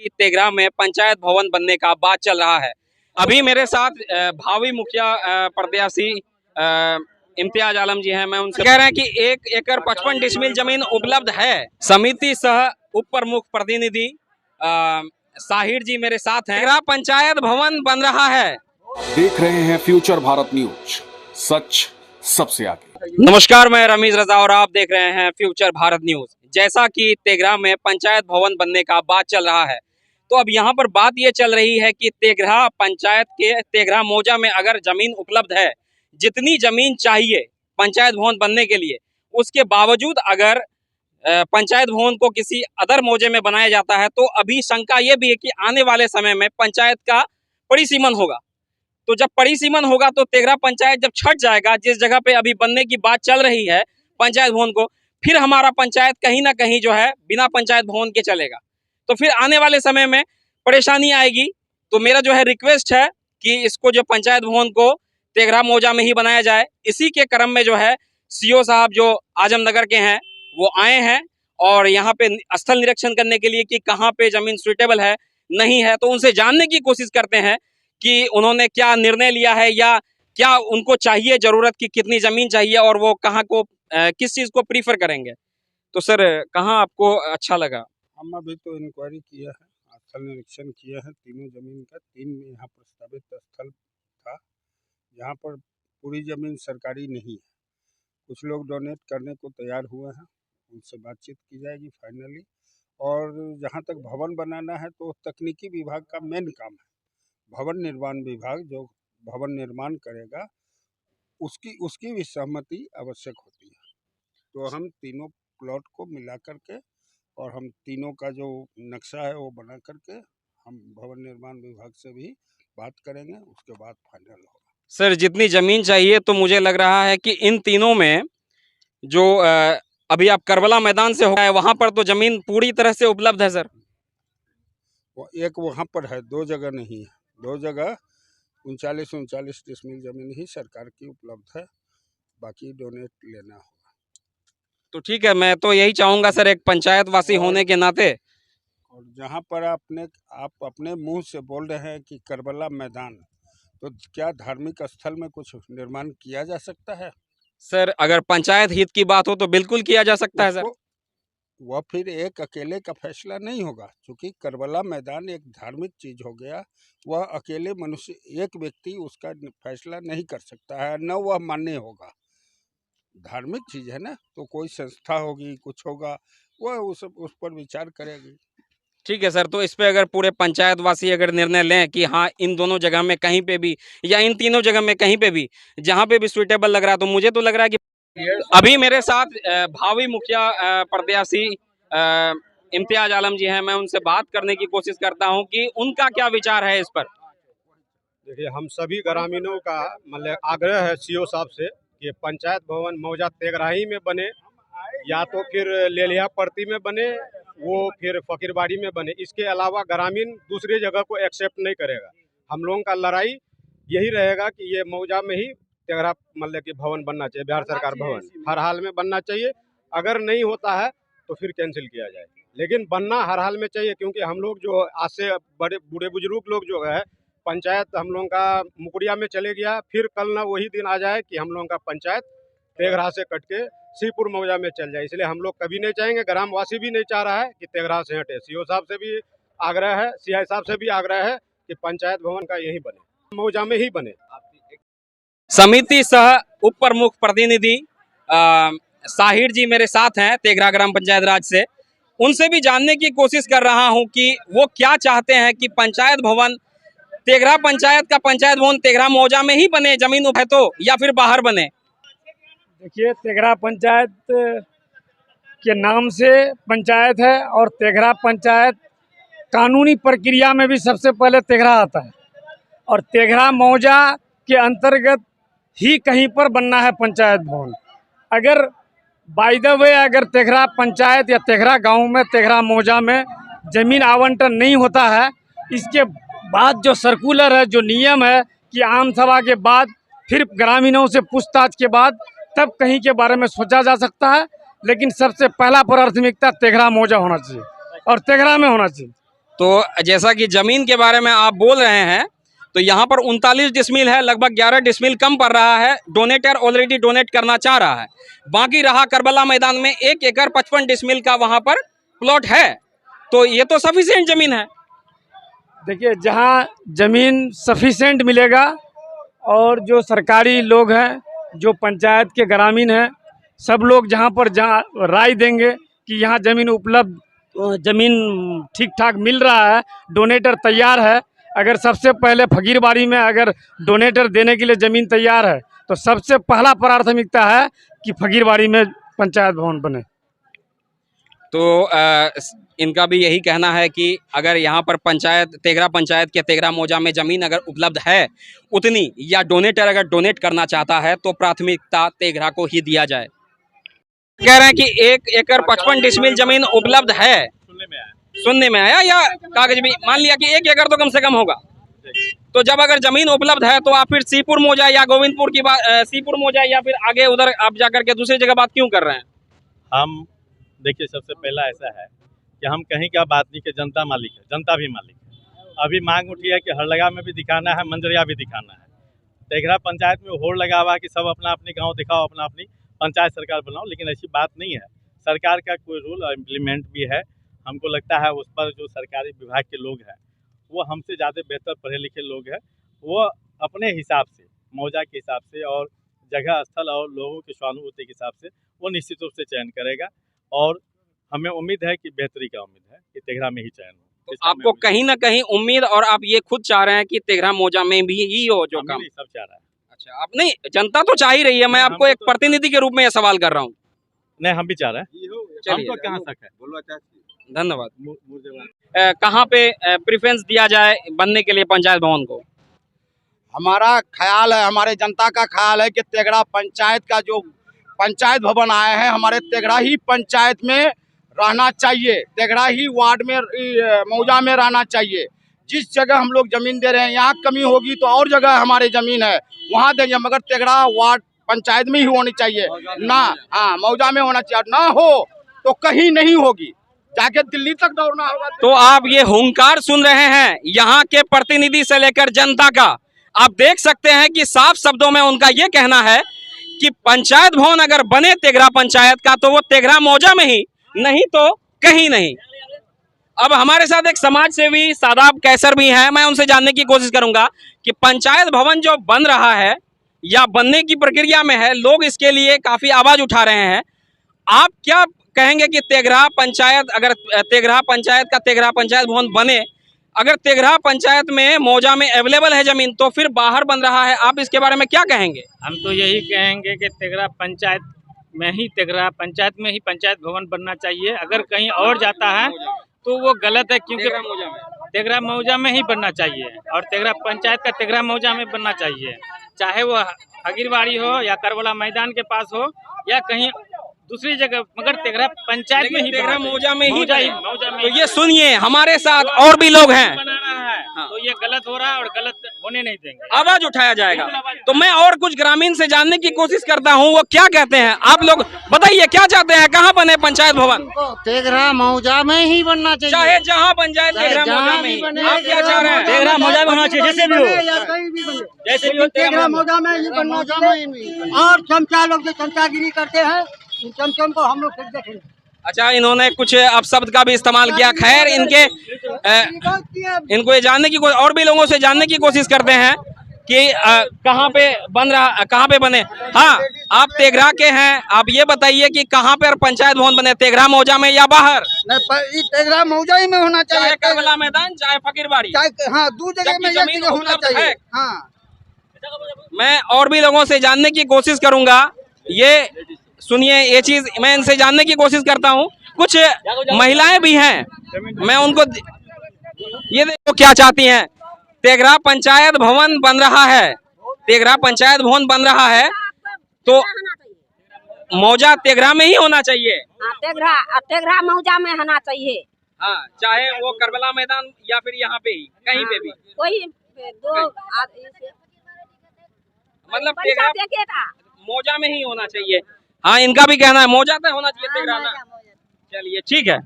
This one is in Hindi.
तेघरा में पंचायत भवन बनने का बात चल रहा है। अभी मेरे साथ भावी मुखिया प्रत्याशी इम्तियाज आलम जी हैं। मैं उनसे कह रहे हैं कि 1 एकड़ 55 डिसमिल जमीन उपलब्ध है। समिति सह उप प्रमुख प्रतिनिधि साहिर जी मेरे साथ हैं। तेघरा पंचायत भवन बन रहा है। देख रहे हैं फ्यूचर भारत न्यूज, सच सबसे आगे। नमस्कार, मैं रमीज रजा और आप देख रहे हैं फ्यूचर भारत न्यूज। जैसा कि तेघरा में पंचायत भवन बनने का बात चल रहा है, तो अब यहाँ पर बात ये चल रही है कि तेघरा पंचायत के तेघरा मौजा में अगर जमीन उपलब्ध है, जितनी जमीन चाहिए पंचायत भवन बनने के लिए, उसके बावजूद अगर पंचायत भवन को किसी अदर मौजे में बनाया जाता है, तो अभी शंका ये भी है कि आने वाले समय में पंचायत का परिसीमन होगा। तो जब परिसीमन होगा तो तेघरा पंचायत जब छट जाएगा, जिस जगह पे अभी बनने की बात चल रही है पंचायत भवन को, फिर हमारा पंचायत कहीं ना कहीं जो है बिना पंचायत भवन के चलेगा। तो फिर आने वाले समय में परेशानी आएगी। तो मेरा जो है रिक्वेस्ट है कि इसको जो पंचायत भवन को तेघरा मौजा में ही बनाया जाए। इसी के क्रम में जो है सीओ साहब जो आजमनगर के हैं वो आए हैं और यहाँ पे स्थल निरीक्षण करने के लिए कि कहाँ पे जमीन सुइटेबल है नहीं है। तो उनसे जानने की कोशिश करते हैं कि उन्होंने क्या निर्णय लिया है या क्या उनको चाहिए, जरूरत की कितनी जमीन चाहिए और वो कहाँ को किस चीज को प्रीफर करेंगे। तो सर, कहाँ आपको अच्छा लगा? हम अभी तो इंक्वायरी किया है, स्थल निरीक्षण किया है तीनों जमीन का। 3 में यहाँ प्रस्तावित स्थल था, यहाँ पर पूरी जमीन सरकारी नहीं है। कुछ लोग डोनेट करने को तैयार हुए हैं, उनसे बातचीत की जाएगी फाइनली। और जहाँ तक भवन बनाना है तो तकनीकी विभाग का मेन काम है। भवन निर्माण विभाग जो भवन निर्माण करेगा उसकी भी सहमति आवश्यक होती है। तो हम तीनों प्लॉट को मिला करके और हम तीनों का जो नक्शा है वो बना करके हम भवन निर्माण विभाग से भी बात करेंगे, उसके बाद फाइनल होगा। सर, जितनी जमीन चाहिए तो मुझे लग रहा है कि इन तीनों में जो अभी आप करबला मैदान से हो गए वहां पर तो जमीन पूरी तरह से उपलब्ध है सर। वो एक वहाँ पर है, 2 जगह नहीं है। 2 जगह 39 डिसमिल जमीन ही सरकार की उपलब्ध है, बाकी डोनेट लेना होगा। तो ठीक है, मैं तो यही चाहूंगा सर, एक पंचायत वासी होने के नाते। और जहाँ पर आप अपने मुंह से बोल रहे हैं कि करबला मैदान, तो क्या धार्मिक स्थल में कुछ निर्माण किया जा सकता है? सर, अगर पंचायत हित की बात हो तो बिल्कुल किया जा सकता है सर। वह फिर एक अकेले का फैसला नहीं होगा, क्योंकि करबला मैदान एक धार्मिक चीज हो गया। वह अकेले मनुष्य, एक व्यक्ति उसका फैसला नहीं कर सकता है, न वह मान्य होगा। धार्मिक चीज है ना, तो कोई संस्था होगी, कुछ होगा, वह उस पर विचार करेगी। ठीक है सर, तो इस पे अगर पूरे पंचायत वासी अगर निर्णय लें कि हाँ इन दोनों जगह में कहीं पे भी या इन तीनों जगह में कहीं पे भी जहाँ पे भी सुइटेबल लग रहा है, तो मुझे तो लग रहा है कि अभी मेरे साथ भावी मुखिया प्रत्याशी इम्तियाज आलम जी हैं। मैं उनसे बात करने की कोशिश करता हूँ कि उनका क्या विचार है इस पर। देखिए, हम सभी ग्रामीणों का मतलब आग्रह है सीओ साहब से कि पंचायत भवन मौजा तेघराही में बने या तो फिर लेलिया पर्ती में बने, वो फिर फकीरबाड़ी में बने। इसके अलावा ग्रामीण दूसरी जगह को एक्सेप्ट नहीं करेगा। हम लोगों का लड़ाई यही रहेगा कि ये मौजा में ही तेघरा मतलब कि भवन बनना चाहिए, बिहार सरकार भवन हर हाल में बनना चाहिए। अगर नहीं होता है तो फिर कैंसिल किया जाए, लेकिन बनना हर हाल में चाहिए। क्योंकि हम लोग जो आज से बड़े बूढ़े बुजुर्ग लोग जो है, पंचायत हम लोगों का मुकुड़िया में चले गया, फिर कल ना वही दिन आ जाए कि हम लोगों का पंचायत तेघरा से कट के श्रीपुर मौजा में चल जाए। इसलिए हम लोग कभी नहीं चाहेंगे, ग्रामवासी भी नहीं चाह रहा है कि तेघरा से हटे। सीओ साहब से भी आग्रह है, सीआई साहब से भी आग्रह है कि पंचायत भवन का यही बने, मौजा में ही बने। समिति सह उप प्रमुख प्रतिनिधि साहिर जी मेरे साथ हैं तेघरा ग्राम पंचायत राज से। उनसे भी जानने की कोशिश कर रहा हूं कि वो क्या चाहते हैं कि पंचायत भवन तेघरा पंचायत का पंचायत भवन तेघरा मौजा में ही बने, जमीन है तो, या फिर बाहर बने। देखिए, तेघरा पंचायत के नाम से पंचायत है और तेघरा पंचायत कानूनी प्रक्रिया में भी सबसे पहले तेघरा आता है और तेघरा मौजा के अंतर्गत ही कहीं पर बनना है पंचायत भवन। अगर बाय द वे अगर तेघरा पंचायत या तेघरा गांव में तेघरा मौजा में जमीन आवंटन नहीं होता है, इसके बाद जो सर्कुलर है, जो नियम है कि आम सभा के बाद फिर ग्रामीणों से पूछताछ के बाद तब कहीं के बारे में सोचा जा सकता है। लेकिन सबसे पहला प्राथमिकता तेघरा मौजा होना चाहिए और तेघरा में होना चाहिए। तो जैसा कि जमीन के बारे में आप बोल रहे हैं, तो यहाँ पर 39 डिसमिल है, लगभग 11 डिसमिल कम पड़ रहा है। डोनेटर ऑलरेडी डोनेट करना चाह रहा है। बाकी रहा करबला मैदान में 1 एकड़ 55 डिसमिल का वहाँ पर प्लॉट है। तो ये तो सफिशिएंट जमीन है। देखिए, जहाँ जमीन सफिशिएंट मिलेगा और जो सरकारी लोग हैं, जो पंचायत के ग्रामीण हैं, सब लोग जहाँ पर जहाँ राय देंगे कि यहाँ ज़मीन उपलब्ध, ज़मीन ठीक ठाक मिल रहा है, डोनेटर तैयार है। अगर सबसे पहले फकीरबाड़ी में अगर डोनेटर देने के लिए ज़मीन तैयार है, तो सबसे पहला प्राथमिकता है कि फकीरबाड़ी में पंचायत भवन बने। तो इनका भी यही कहना है कि अगर यहाँ पर पंचायत तेघरा पंचायत के तेघरा मौजा में ज़मीन अगर उपलब्ध है उतनी, या डोनेटर अगर डोनेट करना चाहता है, तो प्राथमिकता तेघरा को ही दिया जाए। कह रहे हैं कि 1 एकड़ 55 डिसमिल जमीन उपलब्ध है। सुनने में आया या कागज भी मान लिया कि 1 एकड़ तो कम से कम होगा। तो जब अगर जमीन उपलब्ध है, तो आप फिर सीपुर मौजा या गोविंदपुर की बात, सीपुर मौजा या फिर आगे उधर आप जाकर के दूसरी जगह बात क्यों कर रहे हैं? हम देखिए, सबसे पहला ऐसा है कि हम कहीं का बात नहीं, कि जनता मालिक है, जनता भी मालिक है। अभी मांग उठी है कि हरलगा में भी दिखाना है, मंजरिया भी दिखाना है। तेघरा पंचायत में होड़ लगा हुआ कि सब अपना अपनी गांव दिखाओ, अपना अपनी पंचायत सरकार बनाओ, लेकिन ऐसी बात नहीं है। सरकार का कोई रूल और इम्प्लीमेंट भी है। हमको लगता है उस पर जो सरकारी विभाग के लोग हैं, वो हमसे ज़्यादा बेहतर पढ़े लिखे लोग हैं। वो अपने हिसाब से, मौजा के हिसाब से और जगह स्थल और लोगों की सहानुभूति के हिसाब से वो निश्चित रूप से चयन करेगा। और हमें उम्मीद है कि बेहतरी का उम्मीद है कि तेघरा में ही चयन हो। तो आपको कहीं ना कहीं उम्मीद, और आप ये खुद चाह रहे हैं कि तेघरा मौजा में भी ही हो जो काम? सब चाह रहा है। अच्छा, आप नहीं, जनता तो चाह ही रही है। मैं आपको एक प्रतिनिधि के रूप में यह सवाल कर रहा हूँ। नहीं, हम भी चाह रहे हैं। हमको कहाँ शक है। धन्यवाद। कहाँ पे प्रेफरेंस दिया जाए बनने के लिए पंचायत भवन को? हमारा ख्याल है, हमारे जनता का ख्याल है कि तेघरा पंचायत का जो पंचायत भवन आए हैं, हमारे तेघरा ही पंचायत में रहना चाहिए। तेघरा ही वार्ड में, मौजा में रहना चाहिए। जिस जगह हम लोग जमीन दे रहे हैं, यहाँ कमी होगी तो और जगह हमारे जमीन है वहाँ देंगे, मगर तेघरा वार्ड पंचायत में ही होनी चाहिए ना। हाँ, मौजा में होना चाहिए। ना हो तो कहीं नहीं होगी, जाके दिल्ली तक दौड़ना होगा। तो आप ये हुंकार सुन रहे हैं यहाँ के प्रतिनिधि से लेकर जनता का। आप देख सकते हैं कि साफ शब्दों में उनका ये कहना है कि पंचायत भवन अगर बने तेघरा पंचायत का, तो वो तेघरा मौजा में ही, नहीं तो कहीं नहीं। अब हमारे साथ एक समाज सेवी सादाब कैसर भी हैं। मैं उनसे जानने की कोशिश करूंगा कि पंचायत भवन जो बन रहा है या बनने की प्रक्रिया में है, लोग इसके लिए काफी आवाज उठा रहे हैं। आप क्या कहेंगे कि तेघरा पंचायत, अगर तेघरा पंचायत का तेघरा पंचायत भवन बने, अगर तेघरा पंचायत में मौजा में अवेलेबल है जमीन, तो फिर बाहर बन रहा है, आप इसके बारे में क्या कहेंगे? हम तो यही कहेंगे कि तेघरा पंचायत में ही, तेघरा पंचायत में ही पंचायत भवन बनना चाहिए। अगर कहीं और जाता है तो वो गलत है, क्योंकि तेघरा मौजा में ही बनना चाहिए और तेघरा पंचायत का तेघरा मौजा में बनना चाहिए। चाहे वो फकीरबाड़ी हो या करबला मैदान के पास हो या कहीं दूसरी जगह, मगर तेघरा पंचायत में ही, तेघरा मौजा में ही मौजा तो में। ये सुनिए, हमारे साथ और भी लोग हैं। बना रहा है तो ये गलत हो रहा है और गलत होने नहीं देंगे। आवाज उठाया जाएगा। तो मैं और कुछ ग्रामीण से जानने की कोशिश करता हूँ, वो क्या कहते हैं। आप लोग बताइए, क्या चाहते हैं, कहाँ बने पंचायत भवन? तेघरा मौजा में ही बनना चाहिए, चाहे जहाँ बन जाए, तेघरा मौजा में ही। आप क्या चाह रहे हैं? तेघरा मौजा में होना चाहिए, जैसे भी हो, जैसे भी हो, तेघरा मौजा में ही बनना चाहिए। और चमचा लोग जो चमचागिरी करते हैं, उन चमचम को हम लोग फिर देखेंगे। अच्छा, इन्होंने कुछ अपशब्द का भी इस्तेमाल किया। खैर, इनको ये जानने की, और भी लोगों से जानने की कोशिश करते हैं कि कहाँ पे बन रहा, कहाँ पे बने। हाँ, आप तेघरा के हैं, आप ये बताइए कि कहाँ पे पंचायत भवन बने, तेघरा मौजा में या बाहर? तेघरा मौजा ही में होना चाहिए, चाहे करबला मैदान, चाहे फकीरबाड़ी, हाँ, दो जगह में एक जगह होना चाहिए। हाँ, मैं और भी लोगों से जानने की कोशिश करूंगा। ये सुनिए, ये चीज मैं इनसे जानने की कोशिश करता हूँ। कुछ महिलाएं भी हैं, मैं उनको, ये देखो क्या चाहती हैं। तेघरा पंचायत भवन बन रहा है, तेघरा पंचायत भवन बन रहा है, तो मौजा तेघरा में ही होना चाहिए। तेघरा मौजा में होना चाहिए। हाँ, चाहे वो करबला मैदान या फिर यहाँ पे ही, कहीं पे भी, कोई दो मतलब तेघरा मौजा में ही होना चाहिए। हाँ, इनका भी कहना है मौजा पे होना चाहिए तेघरा में। चलिए, ठीक है।